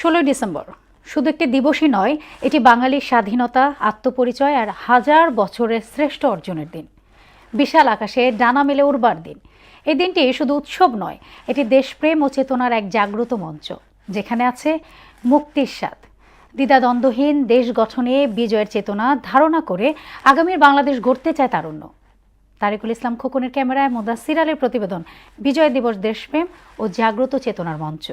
16ই December শুধু একটি দিবসই নয়, এটি বাঙালির স্বাধীনতা, আত্মপরিচয় আর হাজার বছরের শ্রেষ্ঠ অর্জনের দিন। বিশাল আকাশে ডানা মেলে উড়বার দিন। এই দিনটি শুধু উৎসব নয়, এটি দেশপ্রেম ও চেতনার এক জাগ্রত মঞ্চ, যেখানে আছে মুক্তির স্বাদ। দ্বিধাদ্বন্দ্বহীন দেশ গঠনে বিজয়ের চেতনা ধারণা করে আগামীর বাংলাদেশ গড়তে চায় তারুণ্য। তারিকুল ইসলাম খোকনের ক্যামেরায় মুদাসসির আলীর প্রতিবেদন, বিজয় দিবস দেশপ্রেম ও জাগ্রত চেতনার মঞ্চ।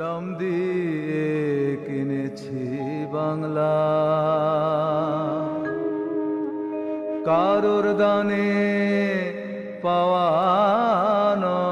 দাম দিয়ে কিনেছি বাংলা, কারোর দানে পাওয়া নয়।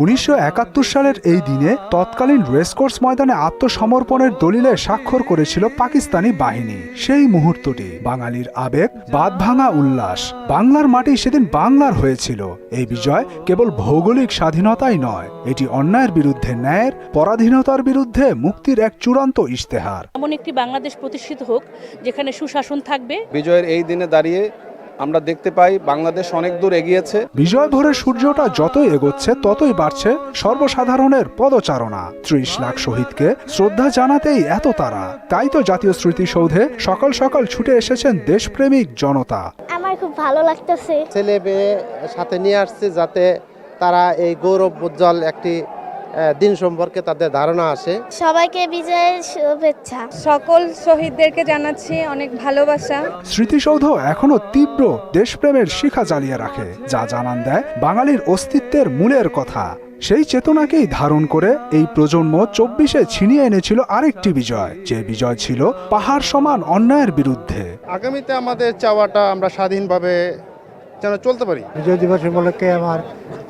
1971 সালের এই দিনে তৎকালীন রেসকোর্স ময়দানে আত্মসমর্পণের দলিলে স্বাক্ষর করেছিল পাকিস্তানি বাহিনী। সেই মুহূর্তটি বাঙালির আবেগ, বাঁধভাঙা উল্লাস। বাংলার মাটি সেদিন বাংলার হয়েছিল। এই বিজয় কেবল ভৌগোলিক স্বাধীনতাই নয়, এটি অন্যায়ের বিরুদ্ধে ন্যায়ের, পরাধীনতার বিরুদ্ধে মুক্তির এক চূড়ান্ত ইশতেহার। এমন একটি বাংলাদেশ প্রতিষ্ঠিত হোক যেখানে সুশাসন থাকবে। বিজয়ের এই দিনে দাঁড়িয়ে আমরা দেখতে পাই বাংলাদেশ অনেক দূর এগিয়েছে। বিজয় ভোরের সূর্যটা যতই এগোচ্ছে ততই বাড়ছে সর্বসাধারণের পদচারণা। 30 লাখ শহীদকে শ্রদ্ধা জানাতেই এত তারা। তাই তো জাতীয় স্মৃতিসৌধে সকাল সকাল ছুটে এসেছেন দেশপ্রেমিক জনতা। আমার খুব ভালো লাগতেছে। ছেলে মেয়ে সাথে নিয়ে আসছে যাতে তারা এই গৌরব উজ্জ্বল একটি দিন সম্পর্কে তাদের ধারণা আসে। সবাইকে বিজয়ের শুভেচ্ছা। সকল শহীদদেরকে জানাচ্ছি অনেক ভালোবাসা। স্মৃতিসৌধ এখনো তীব্র দেশপ্রেমের শিখা জ্বালিয়ে রাখে, যা জানান দেয় বাঙালির অস্তিত্বের মূলের কথা। সেই চেতনাকেই ধারণ করে এই প্রজন্ম 24-এ ছিনিয়ে এনেছিল আরেকটি বিজয়, যে বিজয় ছিল পাহাড় সমান অন্যায়ের বিরুদ্ধে। আগামীতে আমাদের চাওয়াটা আমরা স্বাধীনভাবে যেন চলতে পারি। বিজয় দিবস উপলক্ষে আমার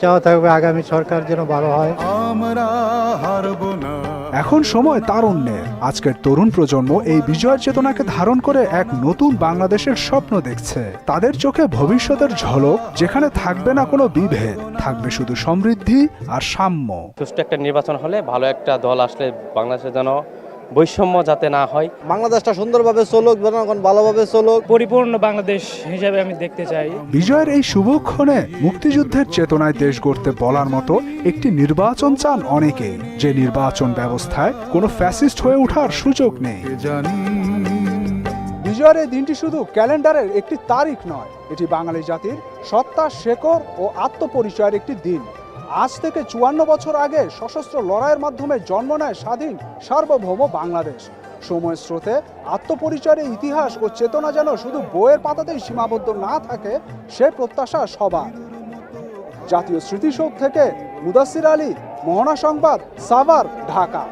চাওয়া থাকবে আগামী সরকার যেন ভালো হয়। আমরা হারব না। এখন সময় তারুণ্যের। আজকের তরুণ প্রজন্ম এই বিজয়ের চেতনাকে ধারণ করে এক নতুন বাংলাদেশের স্বপ্ন দেখছে। তাদের চোখে ভবিষ্যতের ঝলক, যেখানে থাকবে না কোনো বিভেদ, থাকবে শুধু সমৃদ্ধি আর সাম্য। সুষ্ঠু একটা নির্বাচন হলে, ভালো একটা দল আসলে বাংলাদেশে যেন বৈষম্য যাতে না হয়। বাংলাদেশটা সুন্দরভাবে চলুক, জনগণ ভালোভাবে চলুক, পরিপূর্ণ বাংলাদেশ হিসেবে আমি দেখতে চাই। বিজয়ের এই শুভক্ষণে মুক্তিযুদ্ধের চেতনায় দেশ গড়তে বলার মতো একটি নির্বাচন চান অনেকেই, যে নির্বাচন ব্যবস্থায় কোনো ফ্যাসিস্ট হয়ে ওঠার সুযোগ নেই। বিজয়ের এই দিনটি শুধু ক্যালেন্ডারের একটি তারিখ নয়, এটি বাঙালি জাতির সত্তা, শেকড় ও আত্মপরিচয়ের একটি দিন। আজ থেকে 54 বছর আগে সশস্ত্র লড়াইয়ের মাধ্যমে জন্ম নেয় স্বাধীন সার্বভৌম বাংলাদেশ। সময়ের স্রোতে আত্মপরিচয়ের ইতিহাস ও চেতনা যেন শুধু বইয়ের পাতাতেই সীমাবদ্ধ না থাকে, সে প্রত্যাশা সবার। জাতীয় স্মৃতিসৌধ থেকে মুদাসসির আলী, মোহনা সংবাদ, সাভার, ঢাকা।